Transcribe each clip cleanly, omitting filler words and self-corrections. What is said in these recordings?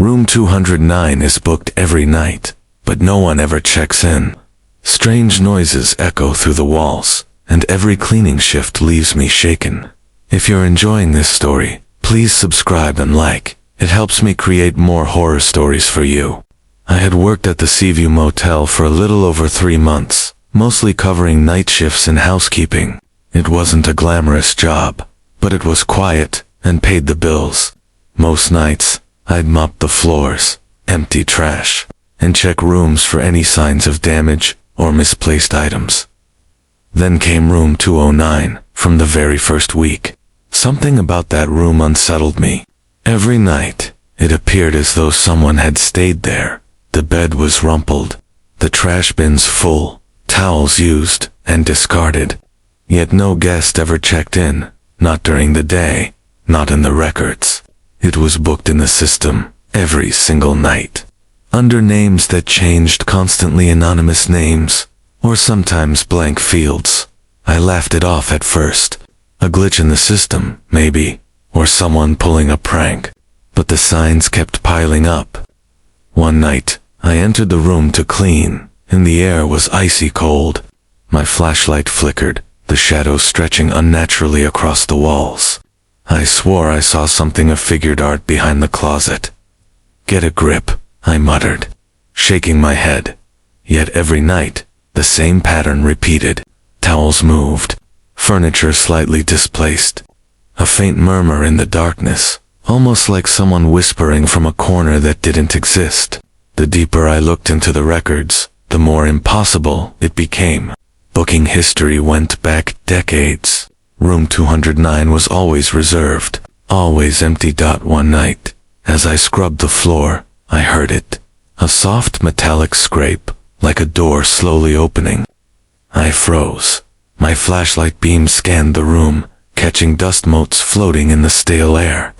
Room 209 is booked every night, but no one ever checks in. Strange noises echo through the walls, and every cleaning shift leaves me shaken. If you're enjoying this story, please subscribe and like. It helps me create more horror stories for you. I had worked at the Seaview Motel for a little over 3 months, mostly covering night shifts in housekeeping. It wasn't a glamorous job, but it was quiet and paid the bills. Most nights, I'd mop the floors, empty trash, and check rooms for any signs of damage or misplaced items. Then came room 209 from the very first week. Something about that room unsettled me. Every night, it appeared as though someone had stayed there. The bed was rumpled, the trash bins full, towels used and discarded. Yet no guest ever checked in, not during the day, not in the records. It was booked in the system, every single night. Under names that changed constantly, anonymous names, or sometimes blank fields. I laughed it off at first. A glitch in the system, maybe, or someone pulling a prank. But the signs kept piling up. One night, I entered the room to clean, and the air was icy cold. My flashlight flickered, the shadows stretching unnaturally across the walls. I swore I saw something, a figured art behind the closet. "Get a grip," I muttered, shaking my head. Yet every night, the same pattern repeated. Towels moved, furniture slightly displaced. A faint murmur in the darkness, almost like someone whispering from a corner that didn't exist. The deeper I looked into the records, the more impossible it became. Booking history went back decades. Room 209 was always reserved, always empty. One night, as I scrubbed the floor, I heard it. A soft metallic scrape, like a door slowly opening. I froze. My flashlight beam scanned the room, catching dust motes floating in the stale air.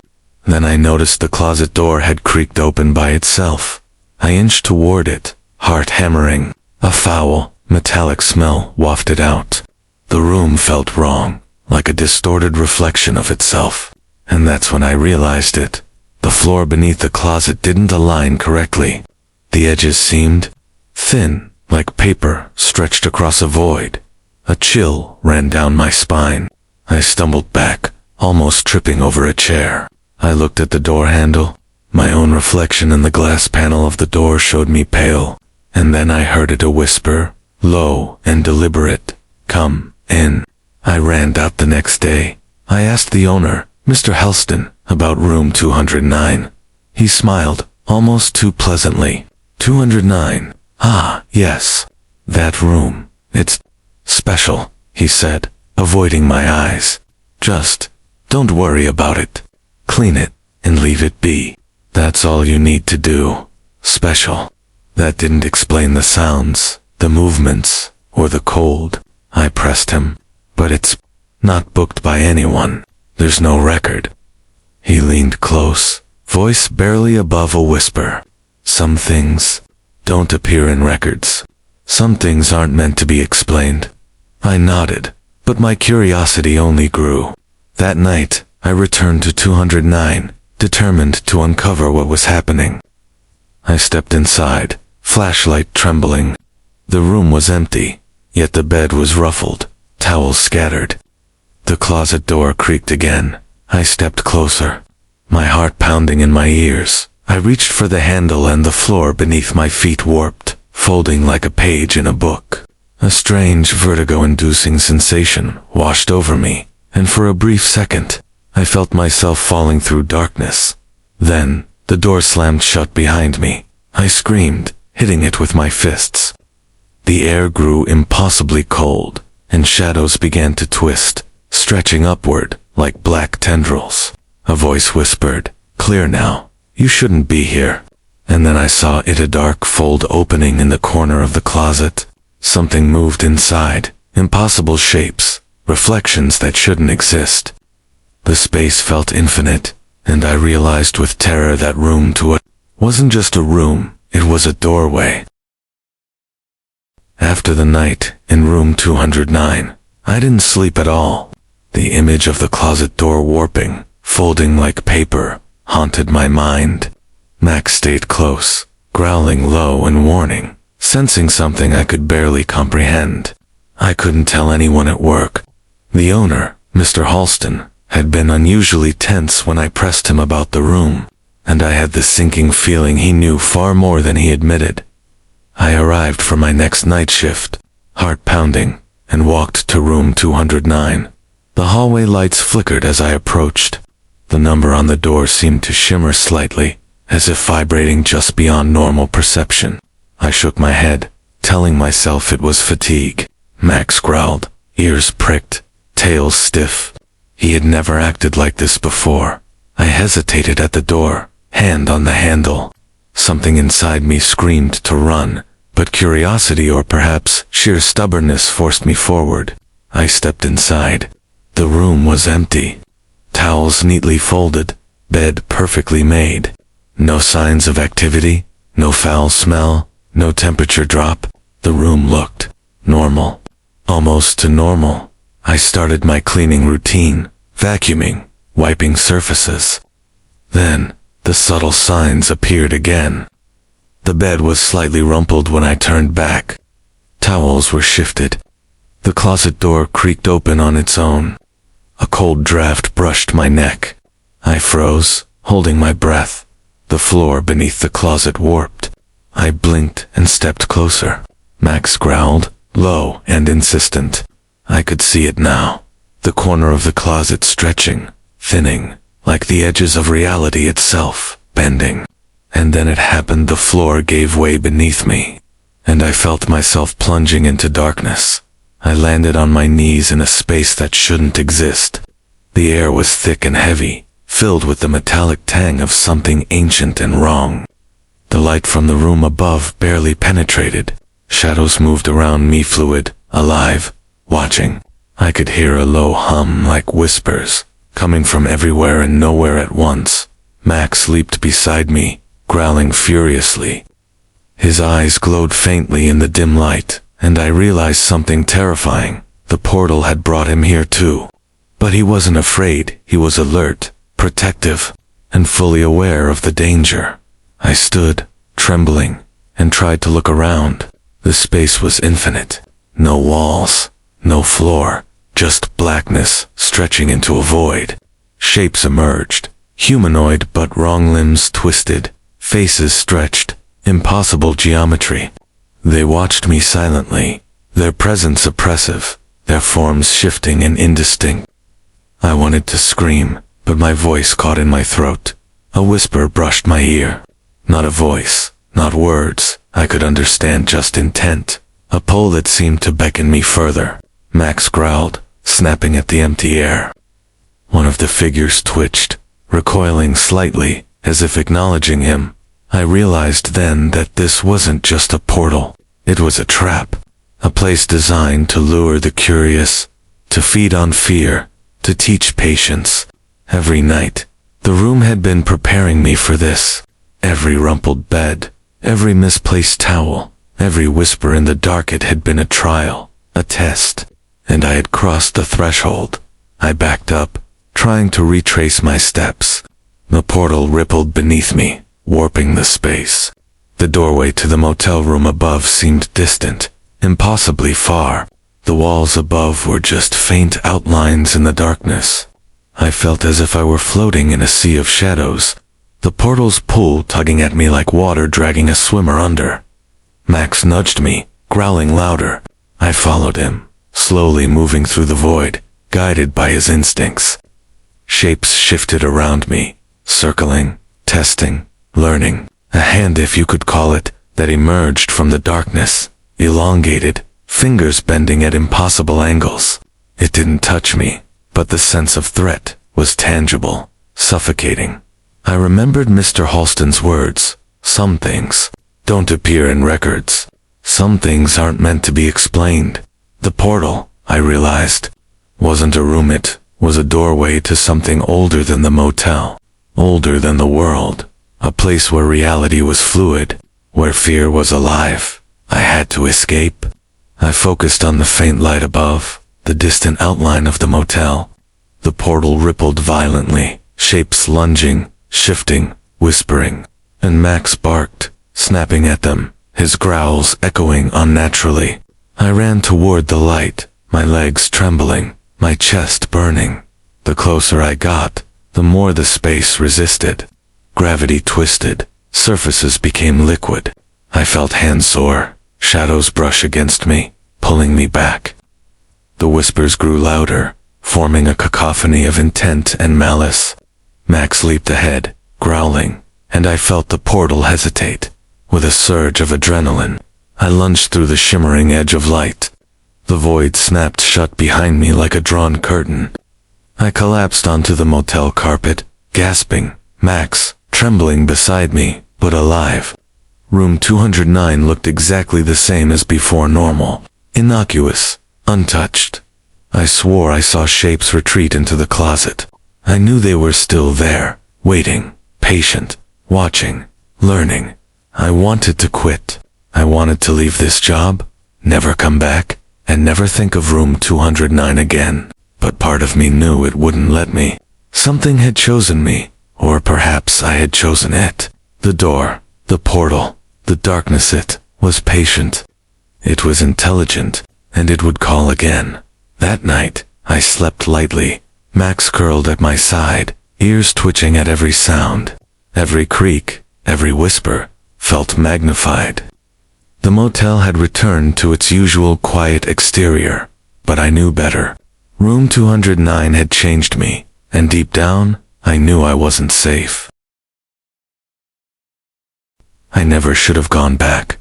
Then I noticed the closet door had creaked open by itself. I inched toward it, heart hammering. A foul, metallic smell wafted out. The room felt wrong, like a distorted reflection of itself. And that's when I realized it. The floor beneath the closet didn't align correctly. The edges seemed thin, like paper stretched across a void. A chill ran down my spine. I stumbled back, almost tripping over a chair. I looked at the door handle. My own reflection in the glass panel of the door showed me pale. And then I heard it, a whisper, low and deliberate. "Come in." I ran out the next day. I asked the owner, Mr. Helston, about room 209. He smiled, almost too pleasantly. 209. "Ah, yes. That room. It's special," he said, avoiding my eyes. "Just don't worry about it. Clean it and leave it be. That's all you need to do. Special." That didn't explain the sounds, the movements, or the cold. I pressed him. "But it's not booked by anyone. There's no record." He leaned close, voice barely above a whisper. "Some things don't appear in records. Some things aren't meant to be explained." I nodded, but my curiosity only grew. That night, I returned to 209, determined to uncover what was happening. I stepped inside, flashlight trembling. The room was empty, yet the bed was ruffled, towels scattered. The closet door creaked again. I stepped closer, my heart pounding in my ears. I reached for the handle and the floor beneath my feet warped, folding like a page in a book. A strange, vertigo-inducing sensation washed over me, and for a brief second, I felt myself falling through darkness. Then, the door slammed shut behind me. I screamed, hitting it with my fists. The air grew impossibly cold, and shadows began to twist, stretching upward like black tendrils. A voice whispered, "Clear now. You shouldn't be here." And then I saw it, a dark fold opening in the corner of the closet. Something moved inside, impossible shapes, reflections that shouldn't exist. The space felt infinite, and I realized with terror that room to it wasn't just a room, it was a doorway. After the night in room 209, I didn't sleep at all. The image of the closet door warping, folding like paper, haunted my mind. Max stayed close, growling low and warning, sensing something I could barely comprehend. I couldn't tell anyone at work. The owner, Mr. Halston, had been unusually tense when I pressed him about the room, and I had the sinking feeling he knew far more than he admitted. I arrived for my next night shift, heart pounding, and walked to room 209. The hallway lights flickered as I approached. The number on the door seemed to shimmer slightly, as if vibrating just beyond normal perception. I shook my head, telling myself it was fatigue. Max growled, ears pricked, tail stiff. He had never acted like this before. I hesitated at the door, hand on the handle. Something inside me screamed to run, but curiosity or perhaps sheer stubbornness forced me forward. I stepped inside. The room was empty. Towels neatly folded, bed perfectly made. No signs of activity, no foul smell, no temperature drop. The room looked normal. Almost to normal. I started my cleaning routine, vacuuming, wiping surfaces. Then, the subtle signs appeared again. The bed was slightly rumpled when I turned back. Towels were shifted. The closet door creaked open on its own. A cold draft brushed my neck. I froze, holding my breath. The floor beneath the closet warped. I blinked and stepped closer. Max growled, low and insistent. I could see it now. The corner of the closet stretching, thinning, like the edges of reality itself, bending. And then it happened. The floor gave way beneath me, and I felt myself plunging into darkness. I landed on my knees in a space that shouldn't exist. The air was thick and heavy, filled with the metallic tang of something ancient and wrong. The light from the room above barely penetrated. Shadows moved around me, fluid, alive, watching. I could hear a low hum like whispers, coming from everywhere and nowhere at once. Max leaped beside me, growling furiously. His eyes glowed faintly in the dim light, and I realized something terrifying. The portal had brought him here too. But he wasn't afraid. He was alert, protective, and fully aware of the danger. I stood, trembling, and tried to look around. The space was infinite. No walls, no floor, just blackness stretching into a void. Shapes emerged, humanoid but wrong, limbs twisted, faces stretched, impossible geometry. They watched me silently, their presence oppressive, their forms shifting and indistinct. I wanted to scream, but my voice caught in my throat. A whisper brushed my ear. Not a voice, not words. I could understand just intent. A pull that seemed to beckon me further. Max growled, snapping at the empty air. One of the figures twitched, recoiling slightly, as if acknowledging him. I realized then that this wasn't just a portal. It was a trap. A place designed to lure the curious, to feed on fear, to teach patience. Every night, the room had been preparing me for this. Every rumpled bed, every misplaced towel, every whisper in the dark, it had been a trial, a test. And I had crossed the threshold. I backed up, trying to retrace my steps. The portal rippled beneath me, warping the space. The doorway to the motel room above seemed distant, impossibly far. The walls above were just faint outlines in the darkness. I felt as if I were floating in a sea of shadows, the portal's pull tugging at me like water dragging a swimmer under. Max nudged me, growling louder. I followed him, slowly moving through the void, guided by his instincts. Shapes shifted around me, circling, testing, learning. A hand, if you could call it, that emerged from the darkness, elongated, fingers bending at impossible angles. It didn't touch me, but the sense of threat was tangible, suffocating. I remembered Mr. Halston's words. Some things don't appear in records. Some things aren't meant to be explained. The portal, I realized, wasn't a room. It was a doorway to something older than the motel, older than the world, a place where reality was fluid, where fear was alive. I had to escape. I focused on the faint light above, the distant outline of the motel. The portal rippled violently, shapes lunging, shifting, whispering. and Max barked, snapping at them, his growls echoing unnaturally. I ran toward the light, my legs trembling, my chest burning. The closer I got, the more the space resisted. Gravity twisted, surfaces became liquid. I felt hands sore, shadows brush against me, pulling me back. The whispers grew louder, forming a cacophony of intent and malice. Max leaped ahead, growling, and I felt the portal hesitate. With a surge of adrenaline, I lunged through the shimmering edge of light. The void snapped shut behind me like a drawn curtain. I collapsed onto the motel carpet, gasping, Max, trembling beside me, but alive. Room 209 looked exactly the same as before normal, innocuous, untouched. I swore I saw shapes retreat into the closet. I knew they were still there, waiting, patient, watching, learning. I wanted to quit. I wanted to leave this job, never come back, and never think of room 209 again. But part of me knew it wouldn't let me. Something had chosen me, or perhaps I had chosen it. The door, the portal, the darkness, it was patient. It was intelligent, and it would call again. That night, I slept lightly, Max curled at my side, ears twitching at every sound. Every creak, every whisper, felt magnified. The motel had returned to its usual quiet exterior, but I knew better. Room 209 had changed me, and deep down, I knew I wasn't safe. I never should have gone back.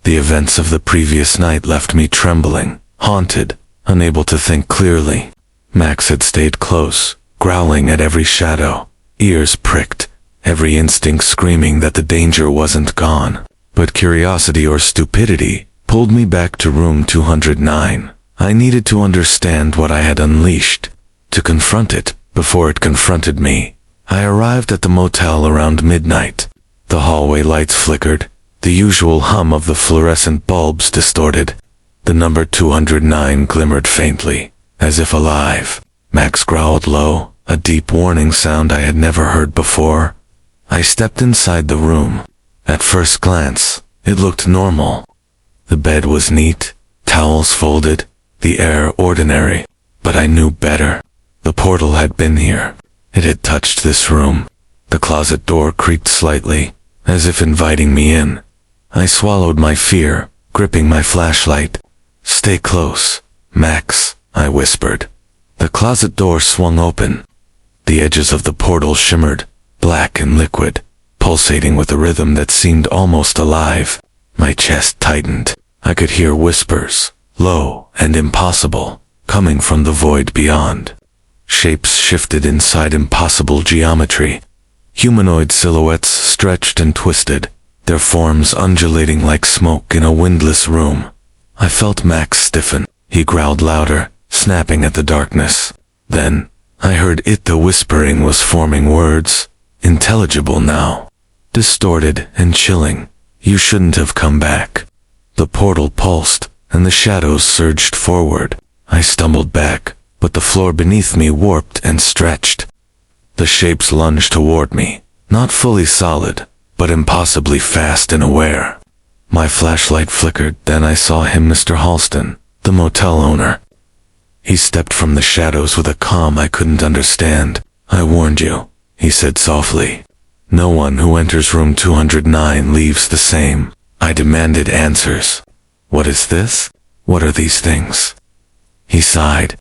The events of the previous night left me trembling, haunted, unable to think clearly. Max had stayed close, growling at every shadow, ears pricked, every instinct screaming that the danger wasn't gone. But curiosity or stupidity pulled me back to room 209. I needed to understand what I had unleashed, to confront it before it confronted me. I arrived at the motel around midnight. The hallway lights flickered, the usual hum of the fluorescent bulbs distorted. The number 209 glimmered faintly, as if alive. Max growled low, a deep warning sound I had never heard before. I stepped inside the room. At first glance, it looked normal. The bed was neat, towels folded, the air ordinary, but I knew better. The portal had been here. It had touched this room. The closet door creaked slightly, as if inviting me in. I swallowed my fear, gripping my flashlight. "Stay close, Max," I whispered. The closet door swung open. The edges of the portal shimmered, black and liquid, pulsating with a rhythm that seemed almost alive. My chest tightened. I could hear whispers, low and impossible, coming from the void beyond. Shapes shifted inside impossible geometry. Humanoid silhouettes stretched and twisted, their forms undulating like smoke in a windless room. I felt Max stiffen. He growled louder, snapping at the darkness. Then, I heard it. The whispering was forming words, intelligible now, distorted and chilling. "You shouldn't have come back." The portal pulsed, and the shadows surged forward. I stumbled back, but the floor beneath me warped and stretched. The shapes lunged toward me, not fully solid, but impossibly fast and aware. My flashlight flickered, then I saw him, Mr. Halston, the motel owner. He stepped from the shadows with a calm I couldn't understand. "I warned you," he said softly. "No one who enters room 209 leaves the same." I demanded answers. "What is this? What are these things?" He sighed.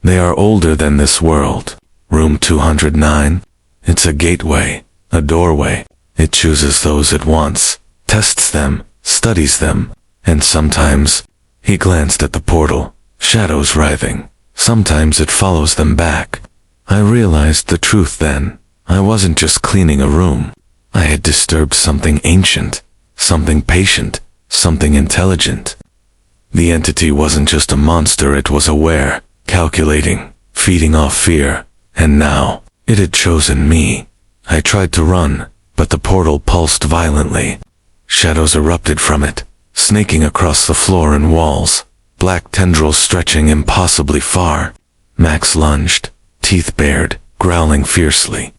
"They are older than this world. Room 209? It's a gateway, a doorway. It chooses those it wants, tests them, studies them, and sometimes," he glanced at the portal, shadows writhing, "sometimes it follows them back." I realized the truth then. I wasn't just cleaning a room. I had disturbed something ancient, something patient, something intelligent. The entity wasn't just a monster, it was aware, calculating, feeding off fear, and now, it had chosen me. I tried to run, but the portal pulsed violently. Shadows erupted from it, snaking across the floor and walls, black tendrils stretching impossibly far. Max lunged, teeth bared, growling fiercely.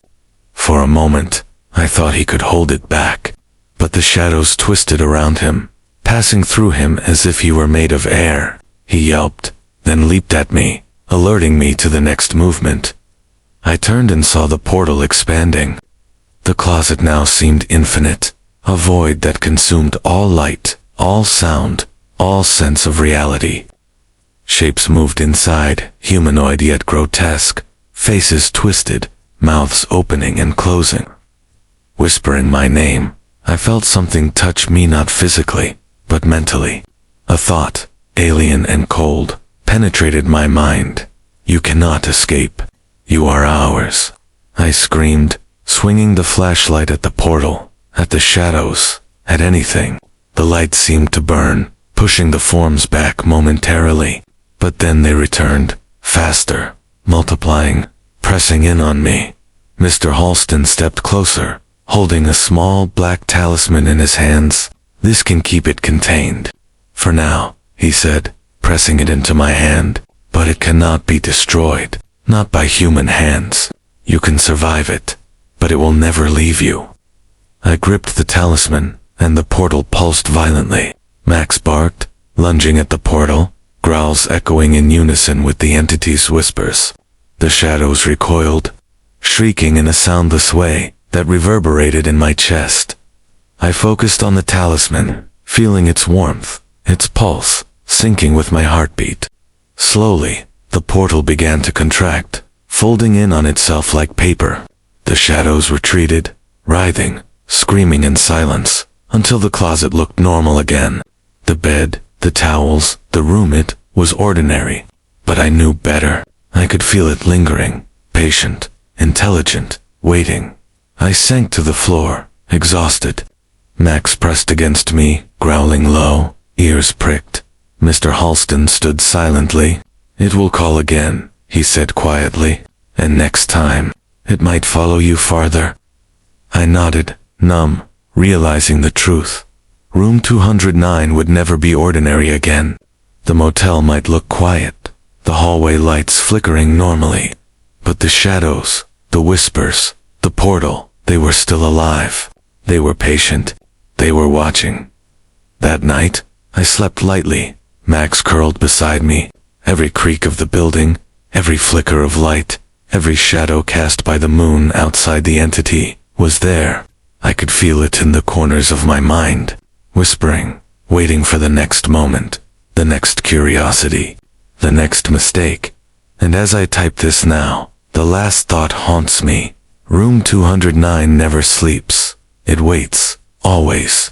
For a moment, I thought he could hold it back, but the shadows twisted around him, passing through him as if he were made of air. He yelped, then leaped at me, alerting me to the next movement. I turned and saw the portal expanding. The closet now seemed infinite, a void that consumed all light, all sound, all sense of reality. Shapes moved inside, humanoid yet grotesque, faces twisted, mouths opening and closing. Whispering my name, I felt something touch me not physically, but mentally. A thought, alien and cold, penetrated my mind. You cannot escape. You are ours. I screamed, swinging the flashlight at the portal, at the shadows, at anything. The light seemed to burn, pushing the forms back momentarily. But then they returned, faster, multiplying, pressing in on me. Mr. Halston stepped closer, holding a small black talisman in his hands. This can keep it contained. For now, he said, pressing it into my hand. But it cannot be destroyed, not by human hands. You can survive it, but it will never leave you. I gripped the talisman, and the portal pulsed violently. Max barked, lunging at the portal, growls echoing in unison with the entity's whispers. The shadows recoiled, shrieking in a soundless way that reverberated in my chest. I focused on the talisman, feeling its warmth, its pulse, syncing with my heartbeat. Slowly, the portal began to contract, folding in on itself like paper. The shadows retreated, writhing, screaming in silence, until the closet looked normal again. The bed, the towels, the room, it was ordinary. But I knew better. I could feel it lingering, patient, intelligent, waiting. I sank to the floor, exhausted. Max pressed against me, growling low, ears pricked. Mr. Halston stood silently. It will call again, he said quietly, and next time, it might follow you farther. I nodded, numb, realizing the truth. Room 209 would never be ordinary again. The motel might look quiet, the hallway lights flickering normally, but the shadows, the whispers, the portal, they were still alive. They were patient. They were watching. That night, I slept lightly. Max curled beside me. Every creak of the building, every flicker of light, every shadow cast by the moon outside the entity, was there. I could feel it in the corners of my mind, whispering, waiting for the next moment, the next curiosity, the next mistake. And as I type this now, the last thought haunts me. Room 209 never sleeps. It waits, always.